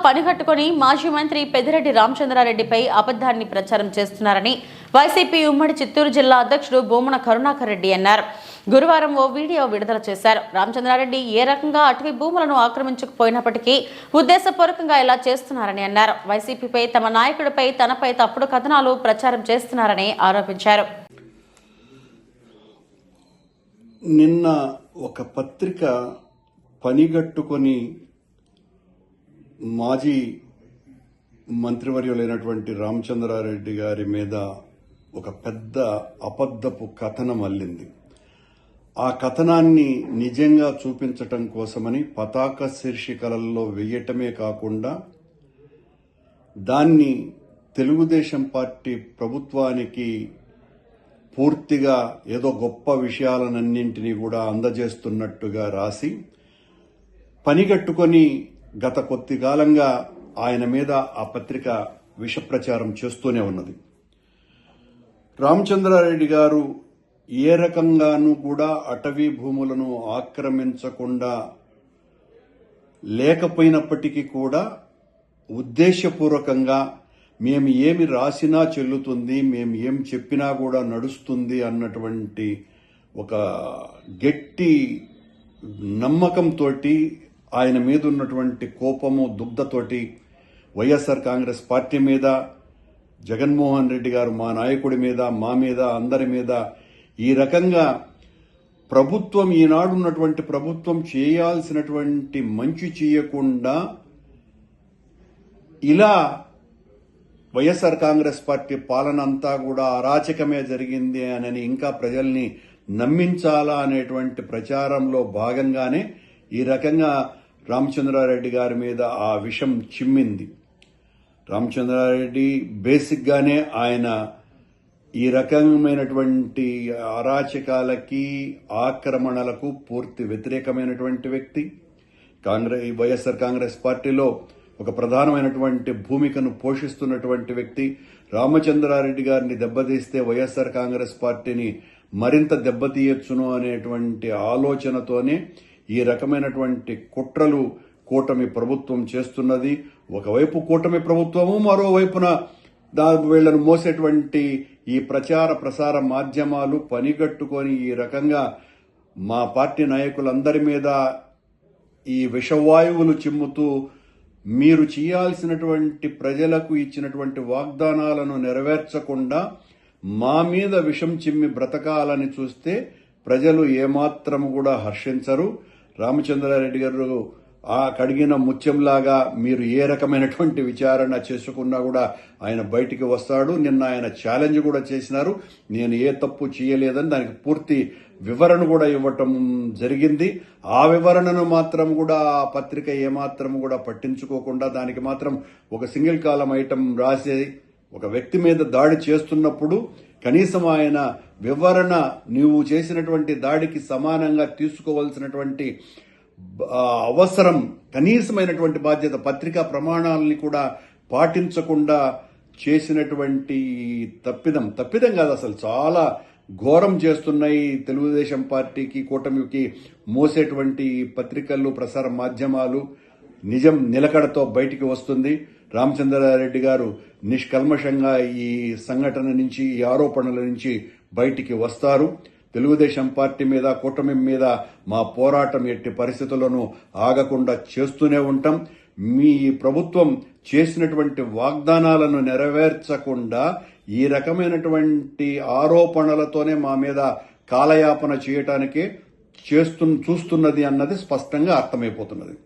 పనిగట్టుకుని మాజీ మంత్రి పెద్దిరెడ్డి రామచంద్రారెడ్డిపై అబద్ధాన్ని ప్రచారం చేస్తున్నారని వైసీపీ ఉమ్మడి చిత్తూరు జిల్లా అధ్యక్షుడు భూమన కరుణాకర్ రెడ్డి అన్నారు. గురువారం ఓ వీడియో విడుదల చేశారు. రామచంద్రారెడ్డి ఏ రకంగా అటవీ భూములను ఆక్రమించకపోయినప్పటికీ ఉద్దేశపూర్వకంగా ఇలా చేస్తున్నారని అన్నారు. వైసీపీపై తమ నాయకుడిపై తనపై తప్పుడు కథనాలు ప్రచారం చేస్తున్నారని ఆరోపించారు. నిన్న ఒక పత్రిక పనిగట్టుకొని మాజీ మంత్రివర్యులైనటువంటి రామచంద్రారెడ్డి గారి మీద ఒక పెద్ద అబద్ధపు కథనం అల్లింది. ఆ కథనాన్ని నిజంగా చూపించటం కోసమని పతాక శీర్షికలలో వేయటమే కాకుండా దాన్ని తెలుగుదేశం పార్టీ ప్రభుత్వానికి పూర్తిగా ఏదో గొప్ప విషయాలన్నింటినీ కూడా అందజేస్తున్నట్టుగా రాసి పనిగట్టుకొని గత కొద్ది కాలంగా ఆయన మీద ఆ పత్రిక విషప్రచారం చేస్తూనే ఉన్నది. రామచంద్రారెడ్డి గారు ఏ రకంగానూ కూడా అటవీ భూములను ఆక్రమించకుండా లేకపోయినప్పటికీ కూడా ఉద్దేశపూర్వకంగా మేము ఏమి రాసినా చెల్లుతుంది, మేము ఏం చెప్పినా కూడా నడుస్తుంది అన్నటువంటి ఒక గట్టి నమ్మకంతో ఆయన మీద ఉన్నటువంటి కోపము దుగ్ధతోటి వైఎస్ఆర్ కాంగ్రెస్ పార్టీ మీద, జగన్మోహన్ రెడ్డి గారు మా నాయకుడి మీద, మా మీద, అందరి మీద ఈ రకంగా ప్రభుత్వం ఈనాడున్నటువంటి ప్రభుత్వం చేయాల్సినటువంటి మంచి చేయకుండా ఇలా వైఎస్ఆర్ కాంగ్రెస్ పార్టీ పాలన అంతా కూడా అరాచకమే జరిగింది అని ఇంకా ప్రజల్ని నమ్మించాలా అనేటువంటి ప్రచారంలో భాగంగానే ఈ రకంగా రామచంద్రారెడ్డి గారి మీద ఆ విషం చిమ్మింది. రామచంద్రారెడ్డి బేసిక్గానే ఆయన ఈ రకమైనటువంటి అరాచకాలకి, ఆక్రమణలకు పూర్తి వ్యతిరేకమైనటువంటి వ్యక్తి. వైఎస్ఆర్ కాంగ్రెస్ పార్టీలో ఒక ప్రధానమైనటువంటి భూమికను పోషిస్తున్నటువంటి వ్యక్తి. రామచంద్రారెడ్డి గారిని దెబ్బతీస్తే వైఎస్ఆర్ కాంగ్రెస్ పార్టీని మరింత దెబ్బతీయొచ్చును అనేటువంటి ఆలోచనతోనే ఈ రకమైనటువంటి కుట్రలు కూటమి ప్రభుత్వం చేస్తున్నది. ఒకవైపు కూటమి ప్రభుత్వము, మరోవైపున వీళ్లను మోసేటువంటి ఈ ప్రచార ప్రసార మాధ్యమాలు పనిగట్టుకొని ఈ రకంగా మా పార్టీ నాయకులందరి మీద ఈ విషవాయువులు చిమ్ముతూ మీరు చేయాల్సినటువంటి ప్రజలకు ఇచ్చినటువంటి వాగ్దానాలను నెరవేర్చకుండా మా మీద విషం చిమ్మి బ్రతకాలని చూస్తే ప్రజలు ఏమాత్రం కూడా హర్షించరు. రామచంద్రారెడ్డి గారు ఆ కడిగిన ముత్యంలాగా మీరు ఏ రకమైనటువంటి విచారణ చేసుకున్నా కూడా ఆయన బయటికి వస్తాడు. నిన్న ఆయన ఛాలెంజ్ కూడా చేసినారు. నేను ఏ తప్పు చేయలేదని దానికి పూర్తి వివరణ కూడా ఇవ్వటం జరిగింది. ఆ వివరణను మాత్రం కూడా ఆ పత్రిక ఏమాత్రం కూడా పట్టించుకోకుండా దానికి మాత్రం ఒక సింగిల్ కాలం ఐటమ్ రాసి ఒక వ్యక్తి మీద దాడి చేస్తున్నప్పుడు కనీసం ఆయన వివరణ నీవు చేసినటువంటి దాడికి సమానంగా తీసుకోవాల్సినటువంటి అవసరం, కనీసమైనటువంటి బాధ్యత, పత్రికా ప్రమాణాలని కూడా పాటించకుండా చేసినటువంటి తప్పిదం కాదు, అసలు చాలా ఘోరం చేస్తున్నాయి. తెలుగుదేశం పార్టీకి, కూటమికి మోసేటువంటి పత్రికలు, ప్రసార మాధ్యమాలు నిజం నిలకడతో బయటికి వస్తుంది. రామచంద్రారెడ్డి గారు నిష్కల్మషంగా ఈ సంఘటన నుంచి, ఈ ఆరోపణల నుంచి బయటికి వస్తారు. తెలుగుదేశం పార్టీ మీద, కూటమి మీద మా పోరాటం ఎట్టి పరిస్థితుల్లోనూ ఆగకుండా చేస్తూనే ఉంటాం. మీ ప్రభుత్వం చేసినటువంటి వాగ్దానాలను నెరవేర్చకుండా ఈ రకమైనటువంటి ఆరోపణలతోనే మా మీద కాలయాపన చేయటానికే చూస్తున్నది అన్నది స్పష్టంగా అర్థమైపోతున్నది.